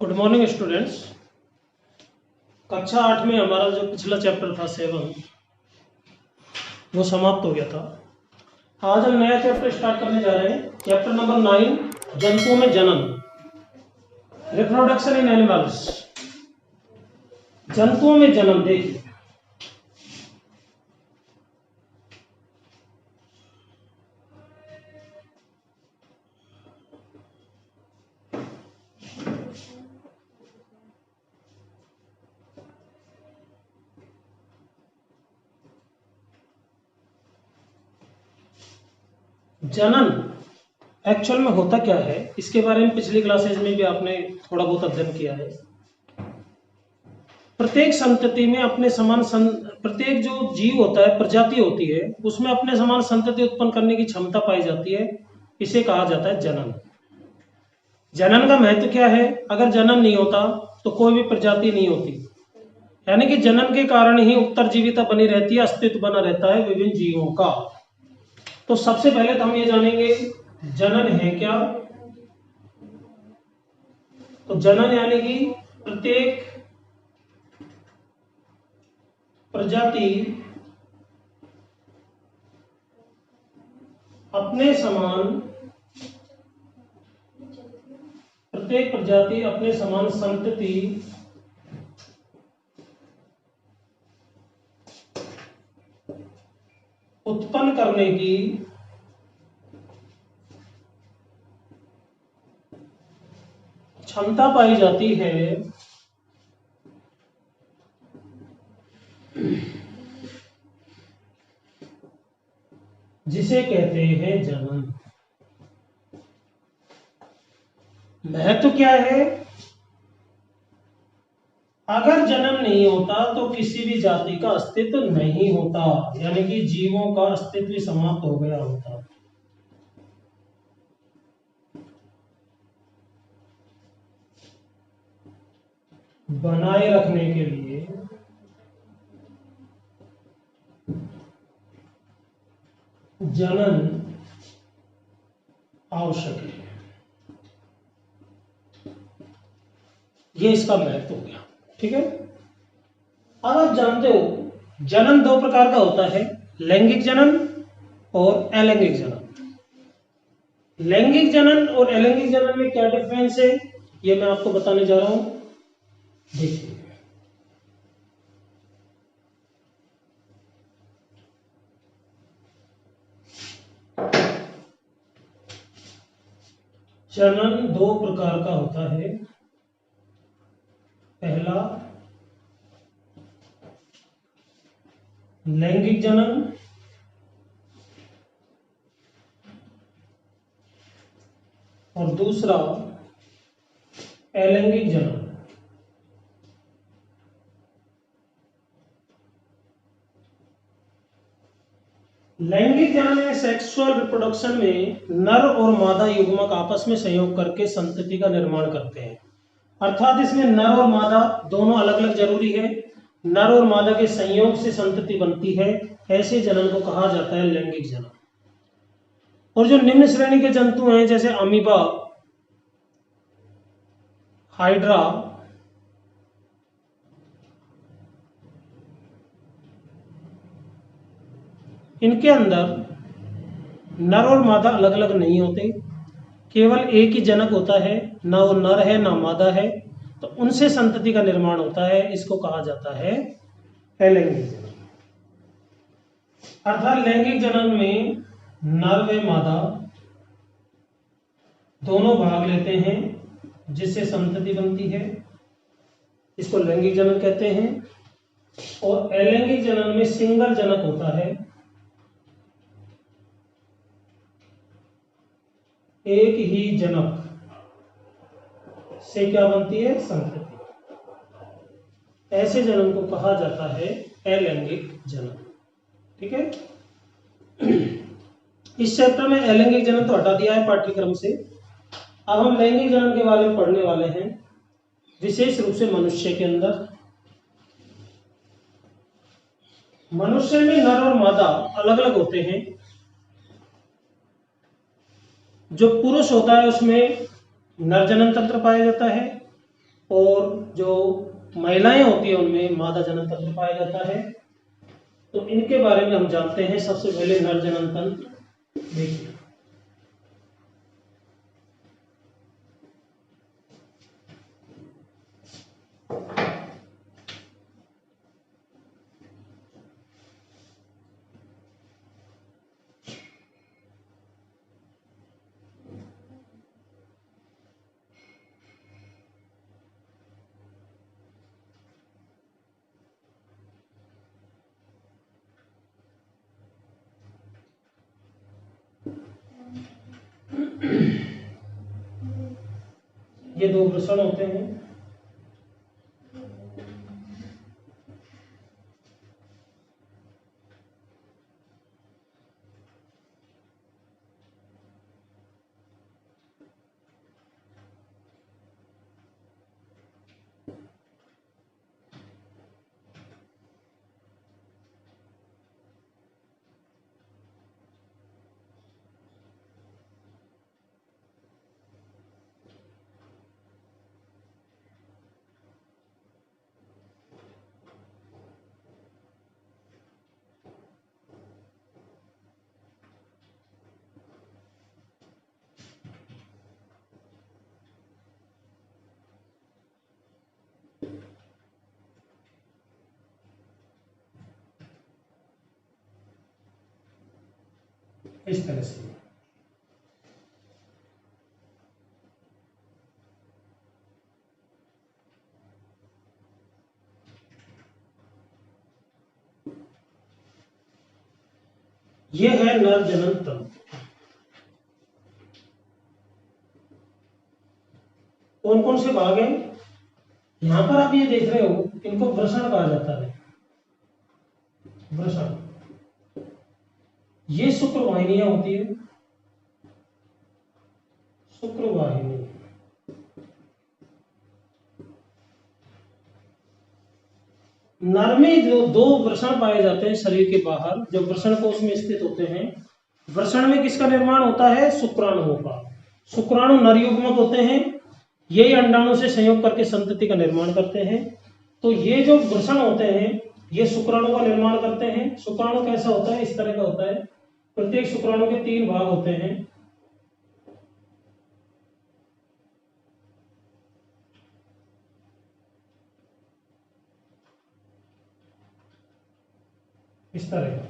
Good morning students. कक्षा 8 में हमारा जो पिछला चैप्टर था 7 वो समाप्त हो गया था। आज हम नया चैप्टर स्टार्ट करने जा रहे हैं। चैप्टर नंबर 9, जंतुओं में जनन, रिप्रोडक्शन इन एनिमल्स। जंतुओं में जन्म देखिए, जनन एक्चुअल में होता क्या है, इसके बारे में पिछली क्लासेज में भी आपने थोड़ा बहुत अध्ययन किया है। प्रत्येक संतति में अपने समान प्रत्येक जो जीव होता है, प्रजाति होती है, उसमें अपने समान संतति उत्पन्न करने की क्षमता पाई जाती है। इसे कहा जाता है जनन। जनन का महत्व क्या है? अगर जनन नहीं होता तो कोई भी प्रजाति नहीं होती, यानी कि जनन के कारण ही उत्तरजीविता बनी रहती है, अस्तित्व बना रहता है विभिन्न जीवों का। तो सबसे पहले तो हम ये जानेंगे जनन है क्या। तो जनन यानी कि प्रत्येक प्रजाति अपने समान संतति उत्पन्न करने की क्षमता पाई जाती है, जिसे कहते हैं जनन। महत्व क्या है? अगर जनन नहीं होता तो किसी भी जाति का अस्तित्व नहीं होता, यानी कि जीवों का अस्तित्व समाप्त हो गया होता। बनाए रखने के लिए जनन आवश्यक है। ये इसका महत्व हो गया। ठीक है। अब आप जानते हो जनन दो प्रकार का होता है, लैंगिक जनन और अलैंगिक जनन। लैंगिक जनन और अलैंगिक जनन में क्या डिफरेंस है, ये मैं आपको बताने जा रहा हूं। देखिए, जनन दो प्रकार का होता है। पहला लैंगिक जनन और दूसरा अलैंगिक जनन। लैंगिक जनन में सेक्सुअल रिप्रोडक्शन में नर और मादा युग्मक आपस में संयोग करके संतति का निर्माण करते हैं। अर्थात इसमें नर और मादा दोनों अलग अलग जरूरी है, नर और मादा के संयोग से संतति बनती है। ऐसे जनन को कहा जाता है लैंगिक जनन। और जो निम्न श्रेणी के जंतु हैं, जैसे अमीबा, हाइड्रा, इनके अंदर नर और मादा अलग अलग नहीं होते, केवल एक ही जनक होता है, ना वो नर है ना मादा है, तो उनसे संतति का निर्माण होता है। इसको कहा जाता है अलैंगिक जनन। अर्थात लैंगिक जनन में नर व मादा दोनों भाग लेते हैं, जिससे संतति बनती है। इसको लैंगिक जनन कहते हैं। और अलैंगिक जनन में सिंगल जनक होता है, एक ही जनक से क्या बनती है? संतति। ऐसे जनन को कहा जाता है अलैंगिक जनन। ठीक है। इस चैप्टर में अलैंगिक जनन तो हटा दिया है पाठ्यक्रम से। अब हम लैंगिक जनन के बारे में पढ़ने वाले हैं, विशेष रूप से मनुष्य के अंदर। मनुष्य में नर और मादा अलग अलग होते हैं। जो पुरुष होता है उसमें नर जनन तंत्र पाया जाता है, और जो महिलाएं होती है उनमें मादा जनन तंत्र पाया जाता है। तो इनके बारे में हम जानते हैं। सबसे पहले नर जनन तंत्र देखिए। ये दो वृषण होते हैं। इस तरह से ये है नर जनन तंत्र। कौन कौन से भाग हैं? यहां पर आप ये देख रहे हो, इनको वृषण कहा जाता है। वृषण, ये शुक्रवाहिनियां होती है। शुक्रवाहिनी, नर में जो दो वृषण पाए जाते हैं शरीर के बाहर, जो वृषण कोश में स्थित होते हैं। वृषण में किसका निर्माण होता है? शुक्राणुओं का। शुक्राणु नर युग्मक होते हैं, यही अंडाणु से संयोग करके संतति का निर्माण करते हैं। तो ये जो वृषण होते हैं ये शुक्राणु का निर्माण करते हैं। शुक्राणु कैसा होता है? इस तरह का होता है। प्रत्येक शुक्राणु के 3 भाग होते हैं। इस तरह का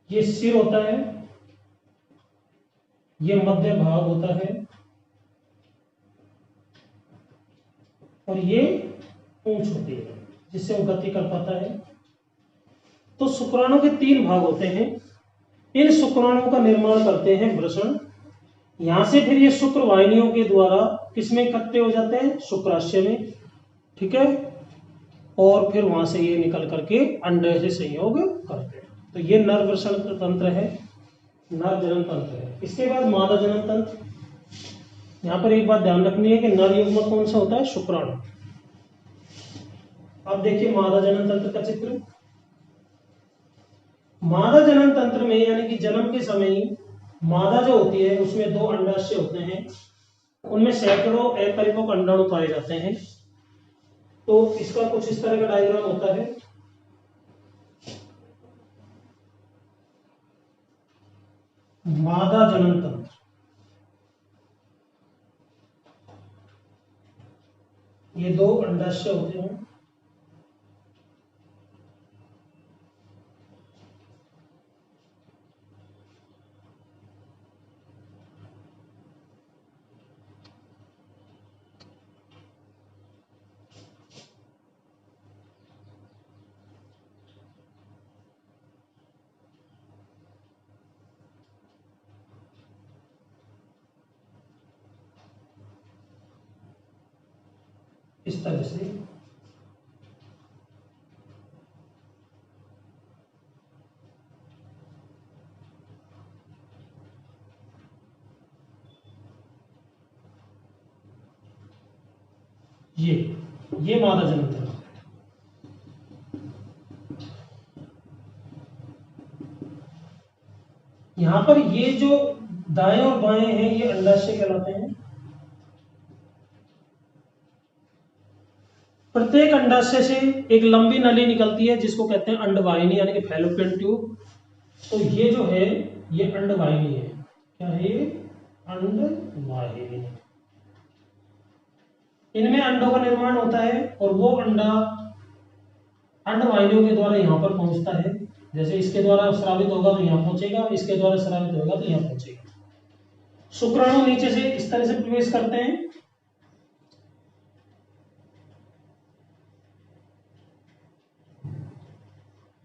ये सिर होता है, ये मध्य भाग होता है, और ये पूंछ होती है जिससे वो गति कर पाता है। तो शुक्राणु के 3 भाग होते हैं। इन शुक्राणुओं का निर्माण करते हैं वृषण। यहां से फिर ये शुक्र वाहिनियों के द्वारा किसमें इकट्ठे हो जाते हैं? शुक्राशय में। ठीक है, और फिर वहां से ये निकल करके अंडे से संयोग करते हैं। तो ये नर वृषण तंत्र है, नर जनन तंत्र है। इसके बाद मादा जनन तंत्र। यहां पर एक बात ध्यान रखनी है कि नर युग्मक कौन सा होता है? शुक्राणु। अब देखिए मादा जनन तंत्र का चित्र। मादा जनन तंत्र में यानी कि जन्म के समय ही मादा जो होती है उसमें 2 अंडाशय होते हैं, उनमें सैकड़ों अपरिपक्व अंडाणु पाए जाते हैं। तो इसका कुछ इस तरह का डायग्राम होता है। मादा जनन तंत्र, ये 2 अंडाशय होते हैं। इस तरह से ये मादा जनन तंत्र। यहां पर ये जो दाएं और बाएं हैं ये अंडाशय कहलाते हैं। प्रत्येक अंडाशय से एक लंबी नली निकलती है जिसको कहते हैं अंडवाहिनी यानी कि फैलोपियन ट्यूब। तो ये जो है ये अंडवाहिनी है। क्या है ये? अंडवाहिनी। इनमें अंडों का निर्माण होता है और वो अंडा अंडवाहिनियों के द्वारा यहाँ पर पहुंचता है। जैसे इसके द्वारा स्रावित होगा तो यहाँ पहुंचेगा, इसके द्वारा स्रावित होगा तो यहाँ पहुंचेगा। शुक्राणु नीचे से इस तरह से प्रवेश करते हैं।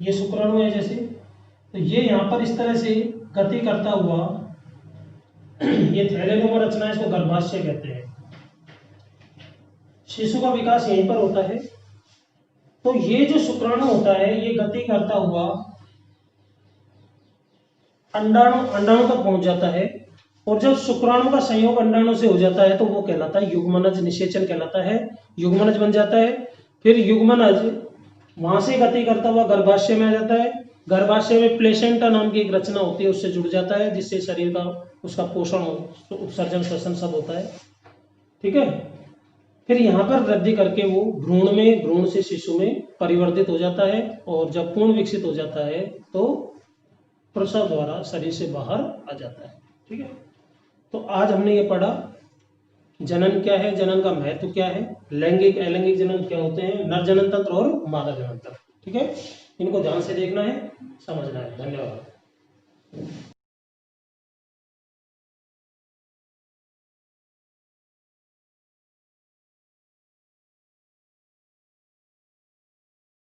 ये शुक्राणु है जैसे, तो ये यहाँ पर इस तरह से गति करता हुआ ये थैलेनुमा रचना है, इसको गर्भाशय कहते हैं। शिशु का विकास यहीं पर होता है। तो ये जो शुक्राणु होता है ये गति करता हुआ अंडाणु तक पहुंच जाता है। और जब शुक्राणु का संयोग अंडाणु से हो जाता है तो वो कहलाता है युग्मनज, निषेचन कहलाता है, युग्मनज बन जाता है। फिर युग्मनज वहां से गति करता हुआ गर्भाशय में आ जाता है। गर्भाशय में प्लेसेंटा नाम की एक रचना होती है, उससे जुड़ जाता है, जिससे शरीर का उसका पोषण, उत्सर्जन, श्वसन सब होता है। ठीक है। फिर यहाँ पर वृद्धि करके वो भ्रूण में, भ्रूण से शिशु में परिवर्तित हो जाता है। और जब पूर्ण विकसित हो जाता है तो प्रसव द्वारा शरीर से बाहर आ जाता है। ठीक है। तो आज हमने ये पढ़ा जनन क्या है, जनन का महत्व क्या है, लैंगिक अलैंगिक जनन क्या होते हैं, नर जनन तंत्र और मादा जनन तंत्र। ठीक है। इनको ध्यान से देखना है, समझना है। धन्यवाद।